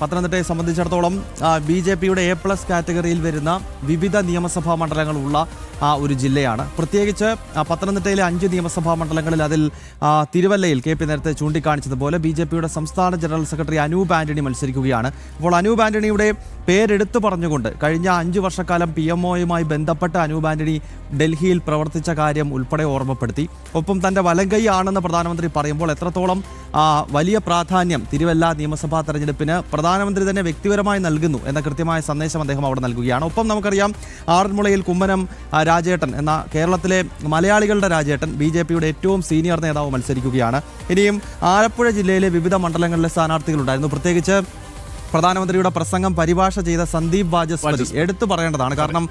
പത്തനംതിട്ടയെ സംബന്ധിച്ചിടത്തോളം BJPയുടെ A+ കാറ്റഗറിയിൽ വരുന്ന വിവിധ നിയമസഭാ മണ്ഡലങ്ങളുള്ള ഒരു ജില്ലയാണ്. പ്രത്യേകിച്ച് പത്തനംതിട്ടയിലെ 5 നിയമസഭാ മണ്ഡലങ്ങളിൽ അതിൽ തിരുവല്ലയിൽ KP നേരത്തെ ചൂണ്ടിക്കാണിച്ചതുപോലെ BJPയുടെ സംസ്ഥാന ജനറൽ സെക്രട്ടറി അനൂപ് ആന്റണി മത്സരിക്കുകയാണ്. അപ്പോൾ അനൂപ് ആന്റണിയുടെ പേരെടുത്തു പറഞ്ഞുകൊണ്ട് കഴിഞ്ഞ 5 വർഷക്കാലം PMOയുമായി ബന്ധപ്പെട്ട് അനൂപ് ആന്റണി ഡൽഹിയിൽ പ്രവർത്തിച്ച കാര്യം ഉൾപ്പെടെ ഓർമ്മപ്പെടുത്തി. ഒപ്പം തൻ്റെ വലങ്കൈ ആണെന്ന് പ്രധാനമന്ത്രി പറയുമ്പോൾ എത്രത്തോളം വലിയ പ്രാധാന്യം തിരുവല്ല നിയമസഭാ തെരഞ്ഞെടുപ്പിന് പ്രധാനമന്ത്രി തന്നെ വ്യക്തിപരമായി നൽകുന്നു എന്ന കൃത്യമായ സന്ദേശം അദ്ദേഹം അവിടെ നൽകുകയാണ്. ഒപ്പം നമുക്കറിയാം ആറന്മുളയിൽ കുമ്മനം രാജേട്ടൻ എന്ന കേരളത്തിലെ മലയാളികളുടെ രാജേട്ടൻ BJPയുടെ ഏറ്റവും സീനിയർ നേതാവ് മത്സരിക്കുകയാണ്. ഇനിയും ആലപ്പുഴ ജില്ലയിലെ വിവിധ മണ്ഡലങ്ങളിലെ സ്ഥാനാർത്ഥികളുണ്ടായിരുന്നു. പ്രത്യേകിച്ച് പ്രധാനമന്ത്രിയുടെ പ്രസംഗം പരിഭാഷ ചെയ്ത സന്ദീപ് വാചസ്പതി എടുത്തു പറയേണ്ടതാണ്. കാരണം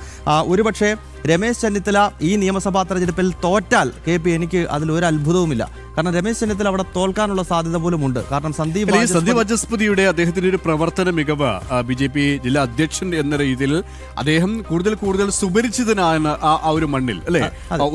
ഒരുപക്ഷെ രമേശ് ചെന്നിത്തല ഈ നിയമസഭാ തെരഞ്ഞെടുപ്പിൽ തോറ്റാൽ KP എനിക്ക് അതിലൊരു അത്ഭുതവുമില്ല. കാരണം രമേശ് ചെന്നിത്തല അവിടെ തോൽക്കാനുള്ള സാധ്യത പോലും ഉണ്ട്. കാരണം സന്ദീപ് വാചസ്പതിയുടെ അദ്ദേഹത്തിന്റെ ഒരു പ്രവർത്തന മികവ് BJP ജില്ലാ അധ്യക്ഷൻ എന്ന രീതിയിൽ അദ്ദേഹം കൂടുതൽ സുപരിചിതനാണ് ആ ഒരു മണ്ണിൽ അല്ലെ.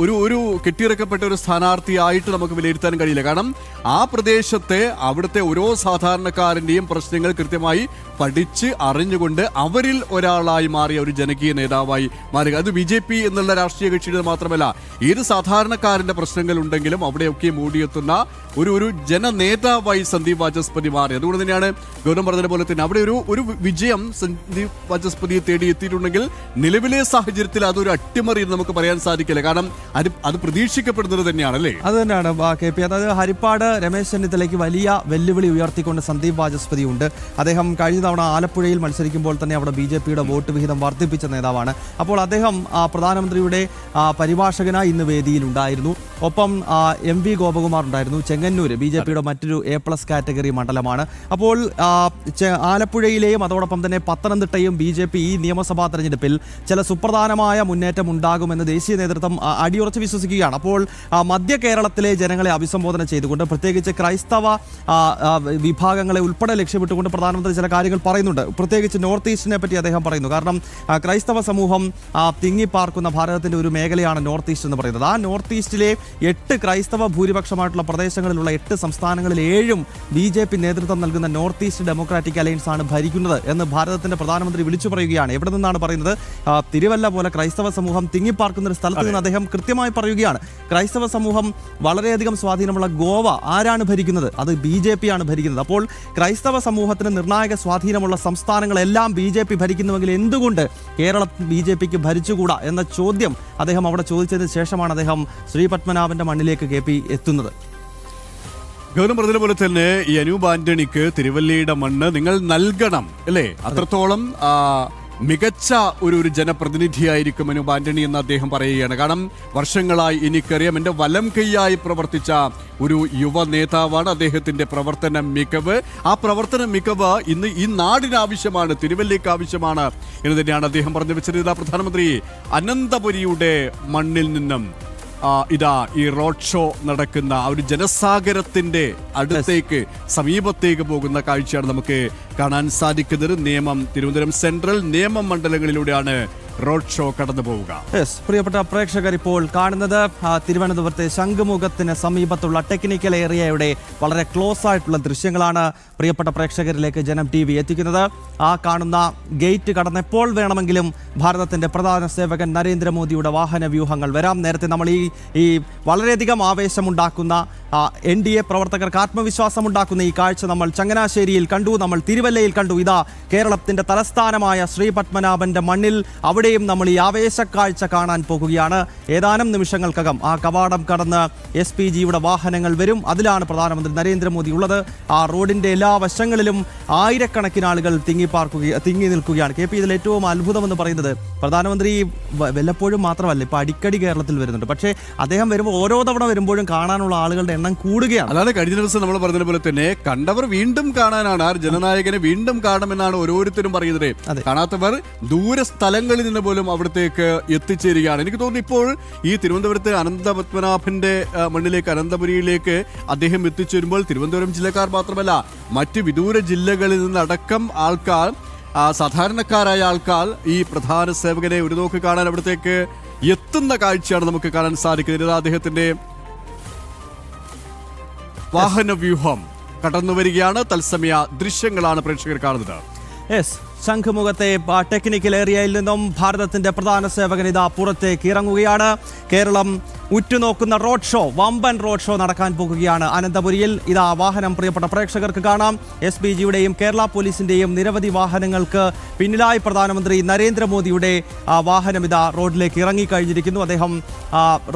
ഒരു കെട്ടിയിറക്കപ്പെട്ട ഒരു സ്ഥാനാർത്ഥിയായിട്ട് നമുക്ക് വിലയിരുത്താൻ കഴിയില്ല. കാരണം ആ പ്രദേശത്തെ അവിടുത്തെ ഓരോ സാധാരണക്കാരന്റെയും പ്രശ്നങ്ങൾ കൃത്യമായി പഠിച്ച് അറിഞ്ഞുകൊണ്ട് അവരിൽ ഒരാളായി മാറിയ ഒരു ജനകീയ നേതാവായി മാറുക. അത് BJP എന്നുള്ള രാഷ്ട്രീയ കക്ഷിയുടെ മാത്രമല്ല, ഏത് സാധാരണക്കാരന്റെ പ്രശ്നങ്ങൾ ഉണ്ടെങ്കിലും അവിടെയൊക്കെ മൂടിയെത്തുന്ന ഒരു ജനനേതാവായി സന്ദീപ് വാചസ്പതി മാറി. അതുകൊണ്ട് തന്നെയാണ് ഗൗതം പറഞ്ഞതുപോലെ തന്നെ അവിടെ ഒരു വിജയം സന്ദീപ് വാചസ്പതിയെ തേടി എത്തിയിട്ടുണ്ടെങ്കിൽ നിലവിലെ സാഹചര്യത്തിൽ അതൊരു അട്ടിമറി എന്ന് നമുക്ക് പറയാൻ സാധിക്കില്ല. കാരണം അത് പ്രതീക്ഷിക്കപ്പെടുന്നത് തന്നെയാണ് അല്ലേ. അത് തന്നെയാണ് KP. അതായത് ഹരിപ്പാട് രമേശ് ചെന്നിത്തലയ്ക്ക് വലിയ വെല്ലുവിളി ഉയർത്തിക്കൊണ്ട് സന്ദീപ് വാചസ്പതി ഉണ്ട്. അദ്ദേഹം കഴിഞ്ഞ തവണ ആലപ്പുഴയിൽ മത്സരിക്കുമ്പോൾ തന്നെ അവിടെ BJPയുടെ വോട്ട് വിഹിതം വർദ്ധിപ്പിച്ച നേതാവാണ്. അപ്പോൾ അദ്ദേഹം പ്രധാനമന്ത്രിയുടെ പരിഭാഷകനായി ഇന്ന് വേദിയിലുണ്ടായിരുന്നു. ഒപ്പം MV ഗോപകുമാർ ഉണ്ടായിരുന്നു. ചെങ്ങന്നൂർ BJPയുടെ മറ്റൊരു A+ കാറ്റഗറി മണ്ഡലമാണ്. അപ്പോൾ ആലപ്പുഴയിലെയും അതോടൊപ്പം തന്നെ പത്തനംതിട്ടയും BJP ഈ നിയമസഭാ തെരഞ്ഞെടുപ്പിൽ ചില സുപ്രധാനമായ മുന്നേറ്റം ഉണ്ടാകുമെന്ന് ദേശീയ നേതൃത്വം അടിയുറച്ച് വിശ്വസിക്കുകയാണ്. അപ്പോൾ മധ്യ കേരളത്തിലെ ജനങ്ങളെ അഭിസംബോധന ചെയ്തുകൊണ്ട് പ്രത്യേകിച്ച് ക്രൈസ്തവ വിഭാഗങ്ങളെ ഉൾപ്പെടെ ലക്ഷ്യമിട്ടുകൊണ്ട് പ്രധാനമന്ത്രി ചില കാര്യങ്ങൾ പറയുന്നുണ്ട്. പ്രത്യേകിച്ച് നോർത്ത് ഈസ്റ്റിനെ പറ്റി അദ്ദേഹം പറയുന്നു. കാരണം ക്രൈസ്തവ സമൂഹം തിങ്ങിപ്പാർക്കുന്ന ഭാരതത്തിന്റെ ഒരു മേഖലയാണ് നോർത്ത് ഈസ്റ്റ് എന്ന് പറയുന്നത്. ആ നോർത്ത് ഈസ്റ്റിലെ 8 ക്രൈസ്തവ ഭൂരിപക്ഷമായിട്ടുള്ള പ്രദേശങ്ങളിലുള്ള 8 സംസ്ഥാനങ്ങളിൽ 7 BJP നേതൃത്വം നൽകുന്ന നോർത്ത് ഈസ്റ്റ് ഡെമോക്രാറ്റിക് അലയൻസ് ആണ് ഭരിക്കുന്നത് എന്ന് ഭാരതത്തിന്റെ പ്രധാനമന്ത്രി വിളിച്ചു പറയുകയാണ്. എവിടെ നിന്നാണ് പറയുന്നത്? തിരുവല്ല പോലെ ക്രൈസ്തവ സമൂഹം തിങ്ങിപ്പാർക്കുന്ന ഒരു സ്ഥലത്ത് നിന്ന് അദ്ദേഹം കൃത്യമായി പറയുകയാണ്. ക്രൈസ്തവ സമൂഹം വളരെയധികം സ്വാധീനമുള്ള ഗോവ ആരാണ് ഭരിക്കുന്നത്? അത് BJP ആണ് ഭരിക്കുന്നത്. അപ്പോൾ ക്രൈസ്തവ സമൂഹത്തിന് നിർണായക സ്വാധീനമുള്ള സംസ്ഥാനങ്ങളെല്ലാം BJP ഭരിക്കുന്നുവെങ്കിൽ എന്തുകൊണ്ട് കേരളം BJPക്ക് ഭരിച്ചുകൂടാ എന്ന ചോദ്യം അദ്ദേഹം അവിടെ ചോദിച്ചതിന് ശേഷമാണ് അദ്ദേഹം ശ്രീ പത്മനാഭന്റെ മണ്ണിലേക്ക് KP എത്തുന്നത്. ഗൗതം പറഞ്ഞതുപോലെ തന്നെ ഈ അനൂപ് ആന്റണിക്ക് തിരുവല്ലയുടെ മണ്ണ് നിങ്ങൾ നൽകണം അല്ലേ. അത്രത്തോളം മികച്ച ഒരു ജനപ്രതിനിധിയായിരിക്കും അനൂപ് ആന്റണി എന്ന് അദ്ദേഹം പറയുകയാണ്. കാരണം വർഷങ്ങളായി എനിക്കറിയാം, എൻ്റെ വലം കൈയായി പ്രവർത്തിച്ച ഒരു യുവ നേതാവാണ്. അദ്ദേഹത്തിന്റെ പ്രവർത്തന മികവ്, ആ പ്രവർത്തന മികവ് ഇന്ന് ഈ നാടിന് ആവശ്യമാണ്, തിരുവല്ലയ്ക്ക് ആവശ്യമാണ് എന്ന് തന്നെയാണ് അദ്ദേഹം പറഞ്ഞു വെച്ചത്. പ്രധാനമന്ത്രി അനന്തപുരിയുടെ മണ്ണിൽ നിന്നും ഇതാ ഈ റോഡ് ഷോ നടക്കുന്ന ഒരു ജനസാഗരത്തിന്റെ അടുത്തേക്ക് സമീപത്തേക്ക് പോകുന്ന കാഴ്ചയാണ് നമുക്ക് കാണാൻ സാധിക്കുന്നത്. തിരുവനന്തപുരം സെൻട്രൽ നേമം മണ്ഡലങ്ങളിലൂടെയാണ് റോഡ് ഷോ കടന്നു പോവുക. പ്രിയപ്പെട്ട പ്രേക്ഷകർ, ഇപ്പോൾ കാണുന്നത് തിരുവനന്തപുരത്തെ ശംഖുമുഖത്തിന് സമീപത്തുള്ള ടെക്നിക്കൽ ഏരിയയുടെ വളരെ ക്ലോസ് ആയിട്ടുള്ള ദൃശ്യങ്ങളാണ് പ്രിയപ്പെട്ട പ്രേക്ഷകരിലേക്ക് ജനം TV എത്തിക്കുന്നത്. ആ കാണുന്ന ഗേറ്റ് കടന്നെപ്പോൾ വേണമെങ്കിലും ഭാരതത്തിന്റെ പ്രധാന സേവകൻ നരേന്ദ്രമോദിയുടെ വാഹന വ്യൂഹങ്ങൾ വരാം. നേരത്തെ നമ്മൾ ഈ വളരെയധികം ആവേശമുണ്ടാക്കുന്ന NDA പ്രവർത്തകർക്ക് ആത്മവിശ്വാസമുണ്ടാക്കുന്ന ഈ കാഴ്ച നമ്മൾ ചങ്ങനാശ്ശേരിയിൽ കണ്ടു, നമ്മൾ തിരുവല്ലയിൽ കണ്ടു. ഇതാ കേരളത്തിന്റെ തലസ്ഥാനമായ ശ്രീ പത്മനാഭന്റെ മണ്ണിൽ അവിടെയും നമ്മൾ ഈ ആവേശക്കാഴ്ച കാണാൻ പോകുകയാണ്. ഏതാനും നിമിഷങ്ങൾക്കകം ആ കവാടം കടന്ന് SPGയുടെ വാഹനങ്ങൾ വരും. അതിലാണ് പ്രധാനമന്ത്രി നരേന്ദ്രമോദി ഉള്ളത്. ആ റോഡിന്റെ എല്ലാ വശങ്ങളിലും ആയിരക്കണക്കിന് ആളുകൾ തിങ്ങി നിൽക്കുകയാണ്. KP ഇതിൽ ഏറ്റവും അത്ഭുതമെന്ന് പറയുന്നത് പ്രധാനമന്ത്രി വല്ലപ്പോഴും മാത്രമല്ല, ഇപ്പൊ അടിക്കടി കേരളത്തിൽ വരുന്നുണ്ട്. പക്ഷേ അദ്ദേഹം വരുമ്പോൾ ഓരോ തവണ വരുമ്പോഴും കാണാനുള്ള ആളുകളുടെ എണ്ണം കൂടുകയാണ്. അതാണ് കഴിഞ്ഞ ദിവസം നമ്മൾ പറഞ്ഞതുപോലെ തന്നെ കണ്ടവർ വീണ്ടും കാണാനാണ്, ആ ജനനായകനെ വീണ്ടും കാണുമെന്നാണ് ഓരോരുത്തരും പറയുന്നത്. കാണാത്തവർ ദൂര സ്ഥലങ്ങളിൽ നിന്ന് പോലും അവിടത്തേക്ക് എത്തിച്ചേരുകയാണ്. എനിക്ക് തോന്നുന്നു ഇപ്പോൾ ഈ തിരുവനന്തപുരത്ത് അനന്തപത്മനാഭന്റെ മണ്ണിലേക്ക്, അനന്തപുരിയിലേക്ക് അദ്ദേഹം എത്തിച്ചേരുമ്പോൾ തിരുവനന്തപുരം ജില്ലക്കാർ മാത്രമല്ല, മറ്റ് വിദൂര ജില്ലകളിൽ നിന്നടക്കം ആൾക്കാർ, സാധാരണക്കാരായ ആൾക്കാർ ഈ പ്രധാന സേവകനെ ഒരു നോക്ക് കാണാൻ അവിടത്തേക്ക് എത്തുന്ന കാഴ്ചയാണ് നമുക്ക് കാണാൻ സാധിക്കുന്നത്. അദ്ദേഹത്തിന്റെ വാഹന വ്യൂഹം കടന്നു വരികയാണ്. തത്സമയ ദൃശ്യങ്ങളാണ് പ്രേക്ഷകർ കാണുന്നത്. യെസ്, ശംഖുമുഖത്തെ ടെക്നിക്കൽ ഏരിയയിൽ നിന്നും ഭാരതത്തിന്റെ പ്രധാന സേവകൻ ഇതാ പുറത്തേക്ക് ഇറങ്ങുകയാണ്. കേരളം ഉറ്റുനോക്കുന്ന റോഡ് ഷോ, വമ്പൻ റോഡ് ഷോ നടക്കാൻ പോകുകയാണ് അനന്തപുരിയിൽ. ഇതാ വാഹനം പ്രിയപ്പെട്ട പ്രേക്ഷകർക്ക് കാണാം. SPGയുടെയും കേരള പോലീസിന്റെയും നിരവധി വാഹനങ്ങൾക്ക് പിന്നിലായി പ്രധാനമന്ത്രി നരേന്ദ്രമോദിയുടെ വാഹനം ഇതാ റോഡിലേക്ക് ഇറങ്ങിക്കഴിഞ്ഞിരിക്കുന്നു. അദ്ദേഹം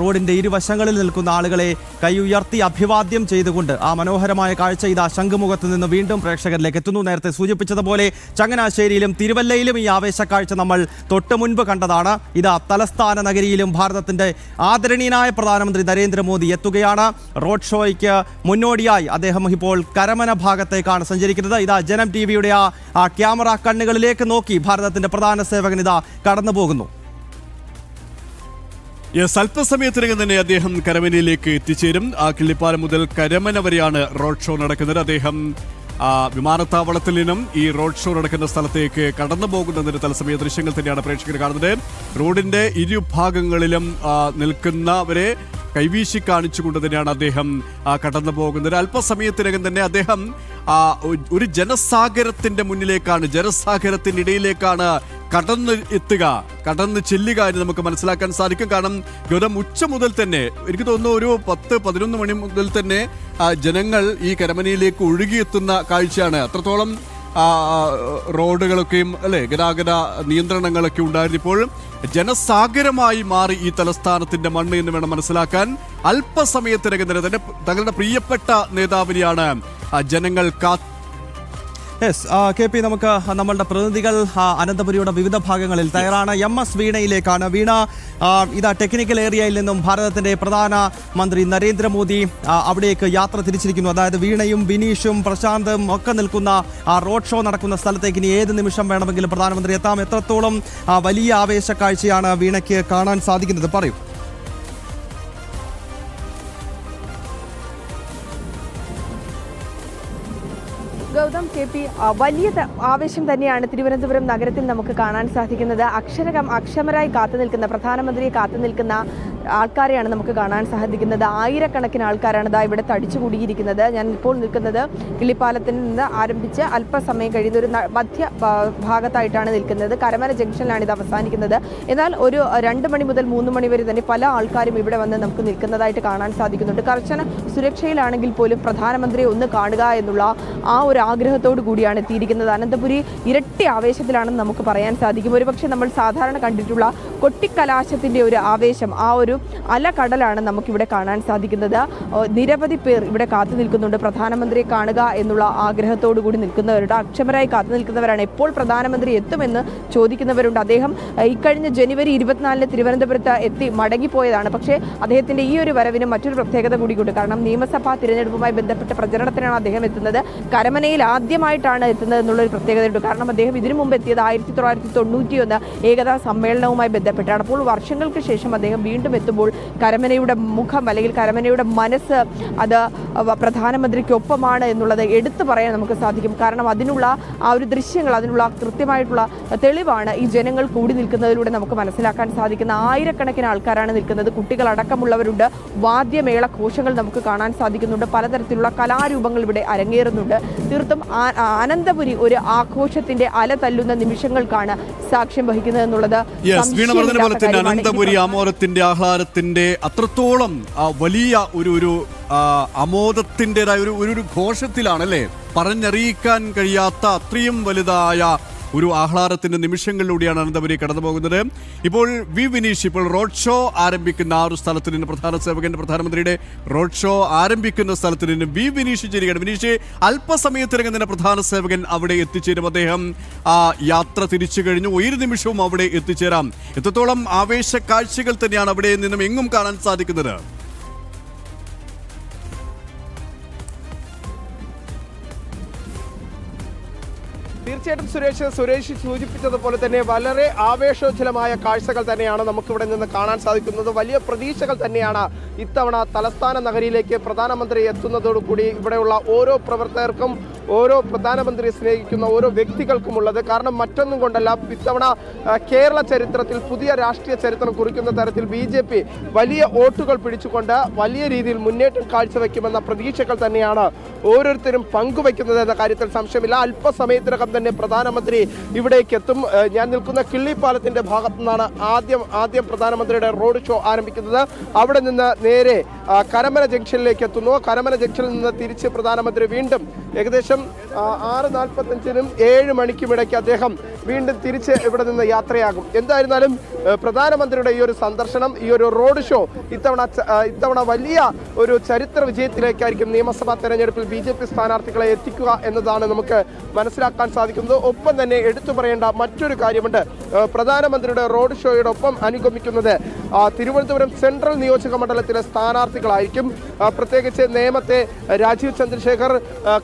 റോഡിന്റെ ഇരുവശങ്ങളിൽ നിൽക്കുന്ന ആളുകളെ കൈ ഉയർത്തി അഭിവാദ്യം ചെയ്തുകൊണ്ട് ആ മനോഹരമായ കാഴ്ച ഇതാ ശംഖുമുഖത്ത് നിന്ന് വീണ്ടും പ്രേക്ഷകരിലേക്ക് എത്തുന്നു. നേരത്തെ സൂചിപ്പിച്ചതുപോലെ ചങ്ങനാശ്ശേരിയിലും തിരുവല്ലയിലും ഈ ആവേശക്കാഴ്ച നമ്മൾ തൊട്ട് മുൻപ് കണ്ടതാണ്. ഇതാ തലസ്ഥാന നഗരിയിലും ഭാരതത്തിന്റെ ആദരണീയനായ പ്രധാനമന്ത്രി നരേന്ദ്രമോദി എത്തുകയാണ്. റോഡ് ഷോയ്ക്ക് മുന്നോടിയായി അദ്ദേഹം ഇപ്പോൾ കരമന ഭാഗത്തേക്കാണ് സഞ്ചരിക്കുന്നത്. ഇതാ ജനം TVയുടെ ആ ക്യാമറ കണ്ണുകളിലേക്ക് നോക്കി ഭാരതത്തിന്റെ പ്രധാന സേവകൻ ഇതാ കടന്നു പോകുന്നു. അല്പസമയത്തിനകം തന്നെ അദ്ദേഹം കരമനയിലേക്ക് എത്തിച്ചേരും. കിള്ളിപ്പാലം മുതൽ കരമന വരെയാണ് റോഡ് ഷോ നടക്കുന്നത്. അദ്ദേഹം വിമാനത്താവളത്തിൽ നിന്നും ഈ റോഡ് ഷോ നടക്കുന്ന സ്ഥലത്തേക്ക് കടന്നു പോകുന്നതിന്റെ തത്സമയ ദൃശ്യങ്ങൾ തന്നെയാണ് പ്രേക്ഷകർ കാണുന്നത്. റോഡിന്റെ ഇരുഭാഗങ്ങളിലും നിൽക്കുന്നവരെ കൈവീശി കാണിച്ചുകൊണ്ട് തന്നെയാണ് അദ്ദേഹം കടന്നു പോകുന്നത്. അല്പസമയത്തിനകം തന്നെ അദ്ദേഹം ഒരു ജനസാഗരത്തിന്റെ മുന്നിലേക്കാണ്, ജനസാഗരത്തിന്റെ ഇടയിലേക്കാണ് കടന്ന് എത്തുക, കടന്ന് ചെല്ലുക എന്ന് നമുക്ക് മനസ്സിലാക്കാൻ സാധിക്കും. കാരണം ഗൗതം, ഉച്ച മുതൽ തന്നെ എനിക്ക് തോന്നുന്നു ഒരു 10-11 മണി മുതൽ തന്നെ ജനങ്ങൾ ഈ കരമനയിലേക്ക് ഒഴുകിയെത്തുന്ന കാഴ്ചയാണ്. അത്രത്തോളം റോഡുകളൊക്കെയും അല്ലെ ഗതാഗത നിയന്ത്രണങ്ങളൊക്കെ ഉണ്ടായിരുന്നു. ഇപ്പോൾ ജനസാഗരമായി മാറി ഈ തലസ്ഥാനത്തിന്റെ മണ്ണ് എന്ന് വേണം മനസ്സിലാക്കാൻ. അല്പസമയത്തിനകം തന്നെ തങ്ങളുടെ പ്രിയപ്പെട്ട നേതാവിനെയാണ് ജനങ്ങൾ യെസ്, KP, നമുക്ക് നമ്മളുടെ പ്രതിനിധികൾ അനന്തപുരിയുടെ വിവിധ ഭാഗങ്ങളിൽ തയ്യാറാണ്. MS വീണയിലേക്കാണ്. വീണ, ഇതാ ടെക്നിക്കൽ ഏരിയയിൽ നിന്നും ഭാരതത്തിന്റെ പ്രധാനമന്ത്രി നരേന്ദ്രമോദി അവിടേക്ക് യാത്ര തിരിച്ചിരിക്കുന്നു. അതായത് വീണയും വിനീഷും പ്രശാന്തും ഒക്കെ നിൽക്കുന്ന ആ റോഡ് ഷോ നടക്കുന്ന സ്ഥലത്തേക്ക് ഇനി ഏത് നിമിഷം വേണമെങ്കിലും പ്രധാനമന്ത്രി എത്താം. എത്രത്തോളം വലിയ ആവേശ കാഴ്ചയാണ് വീണയ്ക്ക് കാണാൻ സാധിക്കുന്നത്? പറയൂ. ഗൗതം, KP, വലിയ ആവേശം തന്നെയാണ് തിരുവനന്തപുരം നഗരത്തിൽ നമുക്ക് കാണാൻ സാധിക്കുന്നത്. അക്ഷമരായി കാത്തു നിൽക്കുന്ന പ്രധാനമന്ത്രിയെ കാത്തു നിൽക്കുന്ന ആൾക്കാരെയാണ് നമുക്ക് കാണാൻ സാധിക്കുന്നത്. ആയിരക്കണക്കിന് ആൾക്കാരാണ് ഇതാ ഇവിടെ തടിച്ചുകൂടിയിരിക്കുന്നത്. ഞാൻ ഇപ്പോൾ നിൽക്കുന്നത് കിള്ളിപ്പാലത്തിൽ നിന്ന് ആരംഭിച്ച് അല്പസമയം കഴിയുന്ന ഒരു മധ്യ ഭാഗത്തായിട്ടാണ് നിൽക്കുന്നത്. കരമന ജംഗ്ഷനിലാണ് ഇത് അവസാനിക്കുന്നത്. എന്നാൽ ഒരു 2 മണി മുതൽ 3 മണി വരെ തന്നെ പല ആൾക്കാരും ഇവിടെ വന്ന് നമുക്ക് നിൽക്കുന്നതായിട്ട് കാണാൻ സാധിക്കുന്നുണ്ട്. കർശന സുരക്ഷയിലാണെങ്കിൽ പോലും പ്രധാനമന്ത്രിയെ ഒന്ന് കാണുക എന്നുള്ള ആ ഒരു ആഗ്രഹത്തോടു കൂടിയാണ് എത്തിയിരിക്കുന്നത്. അനന്തപുരി ഇരട്ടി ആവേശത്തിലാണെന്ന് നമുക്ക് പറയാൻ സാധിക്കും. ഒരുപക്ഷെ നമ്മൾ സാധാരണ കണ്ടിട്ടുള്ള കൊട്ടിക്കലാശത്തിന്റെ ഒരു ആവേശം, ആ ഒരു അലകടലാണ് നമുക്കിവിടെ കാണാൻ സാധിക്കുന്നത്. നിരവധി പേർ ഇവിടെ കാത്തു നിൽക്കുന്നുണ്ട്. പ്രധാനമന്ത്രിയെ കാണുക എന്നുള്ള ആഗ്രഹത്തോടു കൂടി നിൽക്കുന്നവരുടെ അക്ഷമരായി കാത്തു നിൽക്കുന്നവരാണ്. എപ്പോൾ പ്രധാനമന്ത്രി എത്തുമെന്ന് ചോദിക്കുന്നവരുണ്ട്. അദ്ദേഹം ഇക്കഴിഞ്ഞ ജനുവരി 24 തിരുവനന്തപുരത്ത് എത്തി മടങ്ങിപ്പോയതാണ്. പക്ഷേ അദ്ദേഹത്തിന്റെ ഈ ഒരു വരവിന് മറ്റൊരു പ്രത്യേകത കൂടിയുണ്ട്. കാരണം നിയമസഭാ തിരഞ്ഞെടുപ്പുമായി ബന്ധപ്പെട്ട പ്രചരണത്തിനാണ് അദ്ദേഹം എത്തുന്നത്. കരമനയിൽ ആദ്യമായിട്ടാണ് എത്തുന്നത് എന്നുള്ളൊരു പ്രത്യേകതയുണ്ട്. കാരണം അദ്ദേഹം ഇതിനു മുമ്പ് എത്തിയത് 1991 ഏകതാ സമ്മേളനവുമായി ബന്ധപ്പെട്ടാണ്. അപ്പോൾ വർഷങ്ങൾക്ക് ശേഷം അദ്ദേഹം വീണ്ടും എത്തുമ്പോൾ കരമനയുടെ മുഖം അല്ലെങ്കിൽ കരമനയുടെ മനസ്സ് അത് പ്രധാനമന്ത്രിക്കൊപ്പമാണ് എന്നുള്ളത് എടുത്തു പറയാൻ നമുക്ക് സാധിക്കും. കാരണം അതിനുള്ള ആ ഒരു ദൃശ്യങ്ങൾ, അതിനുള്ള കൃത്യമായിട്ടുള്ള തെളിവാണ് ഈ ജനങ്ങൾ കൂടി നിൽക്കുന്നതിലൂടെ നമുക്ക് മനസ്സിലാക്കാൻ സാധിക്കുന്ന. ആയിരക്കണക്കിന് ആൾക്കാരാണ് നിൽക്കുന്നത്. കുട്ടികളടക്കമുള്ളവരുണ്ട്. വാദ്യമേള ഘോഷങ്ങൾ നമുക്ക് കാണാൻ സാധിക്കുന്നുണ്ട്. പലതരത്തിലുള്ള കലാരൂപങ്ങൾ ഇവിടെ അരങ്ങേറുന്നുണ്ട്. തീർത്തും അനന്തപുരി ഒരു ആഘോഷത്തിന്റെ അല തല്ലുന്ന നിമിഷങ്ങൾക്കാണ് സാക്ഷ്യം വഹിക്കുന്നത് എന്നുള്ളത് അനന്തപുരി ആമോദത്തിന്റെ ആഹ്ലാദത്തിന്റെ അത്രത്തോളം വലിയ ഒരു ആമോദത്തിൻ്റെതായ ഒരു ഘോഷത്തിലാണ് അല്ലേ, പറഞ്ഞറിയിക്കാൻ കഴിയാത്ത അത്രയും വലുതായ ഒരു ആഹ്ലാദത്തിന്റെ നിമിഷങ്ങളിലൂടെയാണ് അനന്തപുരി കടന്നു പോകുന്നത്. ഇപ്പോൾ വിനീഷ് ഇപ്പോൾ റോഡ് ഷോ ആരംഭിക്കുന്ന ആ ഒരു സ്ഥലത്ത് നിന്ന് പ്രധാനമന്ത്രിയുടെ റോഡ് ഷോ ആരംഭിക്കുന്ന സ്ഥലത്ത് നിന്ന് വിനീഷ് ചേരുകയാണ്. വിനീഷ്, അല്പസമയത്തിനകം തന്നെ പ്രധാന സേവകൻ അവിടെ എത്തിച്ചേരും. അദ്ദേഹം യാത്ര തിരിച്ചു കഴിഞ്ഞു. ഒരു നിമിഷവും അവിടെ എത്തിച്ചേരാം. എത്രത്തോളം ആവേശ കാഴ്ചകൾ തന്നെയാണ് അവിടെ നിന്നും എങ്ങും കാണാൻ സാധിക്കുന്നത്? തീർച്ചയായിട്ടും സുരേഷ് സൂചിപ്പിച്ചതുപോലെ തന്നെ വളരെ ആവേശോജ്വലമായ കാഴ്ചകൾ തന്നെയാണ് നമുക്കിവിടെ നിന്ന് കാണാൻ സാധിക്കുന്നത്. വലിയ പ്രതീക്ഷകൾ തന്നെയാണ് ഇത്തവണ തലസ്ഥാന നഗരിയിലേക്ക് പ്രധാനമന്ത്രി എത്തുന്നതോടുകൂടി ഇവിടെയുള്ള ഓരോ പ്രവർത്തകർക്കും ഓരോ പ്രധാനമന്ത്രിയെ സ്നേഹിക്കുന്ന ഓരോ വ്യക്തികൾക്കുമുള്ളത്. കാരണം മറ്റൊന്നും കൊണ്ടല്ല, ഇത്തവണ കേരള ചരിത്രത്തിൽ പുതിയ രാഷ്ട്രീയ ചരിത്രം കുറിക്കുന്ന തരത്തിൽ BJP വലിയ വോട്ടുകൾ പിടിച്ചുകൊണ്ട് വലിയ രീതിയിൽ മുന്നേറ്റം കാഴ്ചവെക്കുമെന്ന പ്രതീക്ഷകൾ തന്നെയാണ് ഓരോരുത്തരും പങ്കുവയ്ക്കുന്നത് എന്ന കാര്യത്തിൽ സംശയമില്ല. അല്പസമയത്തിനകം തന്നെ പ്രധാനമന്ത്രി ഇവിടേക്ക് എത്തും. ഞാൻ നിൽക്കുന്ന കിള്ളിപ്പാലത്തിന്റെ ഭാഗത്തു നിന്നാണ് ആദ്യം പ്രധാനമന്ത്രിയുടെ റോഡ് ഷോ ആരംഭിക്കുന്നത്. അവിടെ നിന്ന് നേരെ കരമന ജംഗ്ഷനിലേക്ക് എത്തുന്നു. കരമന ജംഗ്ഷനിൽ നിന്ന് തിരിച്ച് പ്രധാനമന്ത്രി വീണ്ടും ഏകദേശം 6:45-നും 7 മണിക്കും ഇടയ്ക്ക് അദ്ദേഹം വീണ്ടും തിരിച്ച് ഇവിടെ നിന്ന് യാത്രയാകും. എന്തായിരുന്നാലും പ്രധാനമന്ത്രിയുടെ ഈ ഒരു സന്ദർശനം, ഈ ഒരു റോഡ് ഷോ ഇത്തവണ വലിയ ഒരു ചരിത്ര വിജയത്തിലേക്കായിരിക്കും നിയമസഭാ തെരഞ്ഞെടുപ്പിൽ BJP സ്ഥാനാർത്ഥികളെ എത്തിക്കുക എന്നതാണ് നമുക്ക് മനസ്സിലാക്കാൻ സാധിക്കുന്നത്. ഒപ്പം തന്നെ എടുത്തു പറയേണ്ട മറ്റൊരു കാര്യമുണ്ട്. പ്രധാനമന്ത്രിയുടെ റോഡ് ഷോയോടൊപ്പം അനുഗമിക്കുന്നത് തിരുവനന്തപുരം സെൻട്രൽ നിയോജക മണ്ഡലത്തിലെ സ്ഥാനാർത്ഥികളായിരിക്കും. പ്രത്യേകിച്ച് നേമത്തെ രാജീവ് ചന്ദ്രശേഖർ,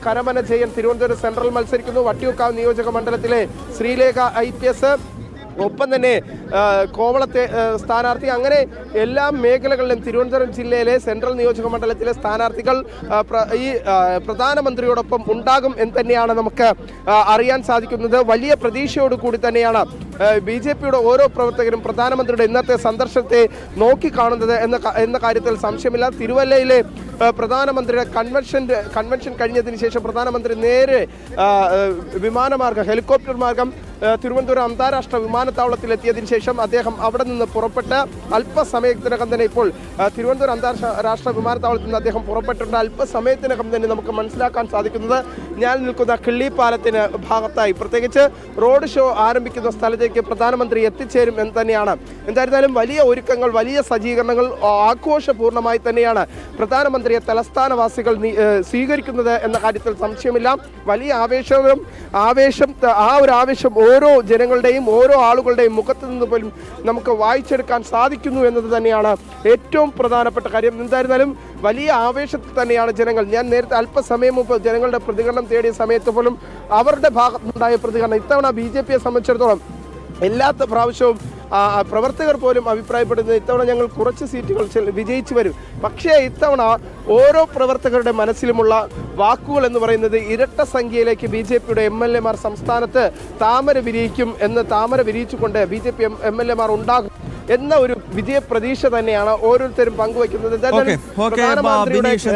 കരമന ജയൻ തിരുവനന്തപുരം സെൻട്രൽ മത്സരിക്കുന്നു. വട്ടിയൂർക്കാവ് നിയോജക മണ്ഡലത്തിലെ ശ്രീലേഖ IPS, ഒപ്പം തന്നെ കോവളത്തെ സ്ഥാനാർത്ഥി, അങ്ങനെ എല്ലാ മേഖലകളിലും തിരുവനന്തപുരം ജില്ലയിലെ സെൻട്രൽ നിയോജക മണ്ഡലത്തിലെ സ്ഥാനാർത്ഥികൾ ഈ പ്രധാനമന്ത്രിയോടൊപ്പം ഉണ്ടാകും എന്ന് തന്നെയാണ് നമുക്ക് അറിയാൻ സാധിക്കുന്നത്. വലിയ പ്രതീക്ഷയോട് കൂടി തന്നെയാണ് BJPയുടെ ഓരോ പ്രവർത്തകരും പ്രധാനമന്ത്രിയുടെ ഇന്നത്തെ സന്ദർശനത്തെ നോക്കിക്കാണുന്നത് എന്ന കാര്യത്തിൽ സംശയമില്ല. തിരുവല്ലയിലെ പ്രധാനമന്ത്രിയുടെ കൺവെൻഷൻ കഴിഞ്ഞതിന് ശേഷം പ്രധാനമന്ത്രി നേരെ വിമാനമാർഗം, ഹെലികോപ്റ്റർ മാർഗം തിരുവനന്തപുരം അന്താരാഷ്ട്ര വിമാനത്താവളത്തിലെത്തിയതിനു ശേഷം അദ്ദേഹം അവിടെ നിന്ന് പുറപ്പെട്ട് അല്പസമയത്തിനകം തന്നെ ഇപ്പോൾ തിരുവനന്തപുരം അന്താരാഷ്ട്ര വിമാനത്താവളത്തിൽ നിന്ന് അദ്ദേഹം പുറപ്പെട്ടിട്ടുണ്ട്. അല്പസമയത്തിനകം തന്നെ നമുക്ക് മനസ്സിലാക്കാൻ സാധിക്കുന്നത് ഞാൻ നിൽക്കുന്ന കിള്ളിപ്പാലത്തിന് ഭാഗത്തായി, പ്രത്യേകിച്ച് റോഡ് ഷോ ആരംഭിക്കുന്ന സ്ഥലത്തേക്ക് പ്രധാനമന്ത്രി എത്തിച്ചേരും എന്ന് തന്നെയാണ്. എന്തായിരുന്നാലും വലിയ ഒരുക്കങ്ങൾ, വലിയ സജ്ജീകരണങ്ങൾ, ആഘോഷപൂർണ്ണമായി തന്നെയാണ് പ്രധാനമന്ത്രിയെ തലസ്ഥാനവാസികൾ സ്വീകരിക്കുന്നത് എന്ന കാര്യത്തിൽ സംശയമില്ല. വലിയ ആവേശം ഓരോ ജനങ്ങളുടെയും ഓരോ ആളുകളുടെയും മുഖത്ത് നിന്ന് പോലും നമുക്ക് വായിച്ചെടുക്കാൻ സാധിക്കുന്നു എന്നത് തന്നെയാണ് ഏറ്റവും പ്രധാനപ്പെട്ട കാര്യം. എന്തായിരുന്നാലും വലിയ ആവേശത്തിൽ തന്നെയാണ് ജനങ്ങൾ. ഞാൻ നേരത്തെ അല്പസമയം മുമ്പ് ജനങ്ങളുടെ പ്രതികരണം തേടിയ സമയത്ത് പോലും അവരുടെ ഭാഗത്തുനിന്നുണ്ടായ പ്രതികരണം ഇത്തവണ BJPയെ സംബന്ധിച്ചിടത്തോളം എല്ലാ പ്രാവശ്യവും പ്രവർത്തകർ പോലും അഭിപ്രായപ്പെടുന്നത് ഇത്തവണ ഞങ്ങൾ കുറച്ച് സീറ്റുകൾ വിജയിച്ചു വരും. പക്ഷേ ഇത്തവണ ഓരോ പ്രവർത്തകരുടെ മനസ്സിലുമുള്ള വാക്കുകൾ എന്ന് പറയുന്നത് ഇരട്ട സംഖ്യയിലേക്ക് BJPയുടെ MLA-മാർ സംസ്ഥാനത്ത് താമര വിരിയിച്ചുകൊണ്ട് BJP MLA-മാർ ഉണ്ടാകും എന്ന ഒരു വിജയ പ്രതീക്ഷ തന്നെയാണ് ഓരോരുത്തരും പങ്കുവയ്ക്കുന്നത്.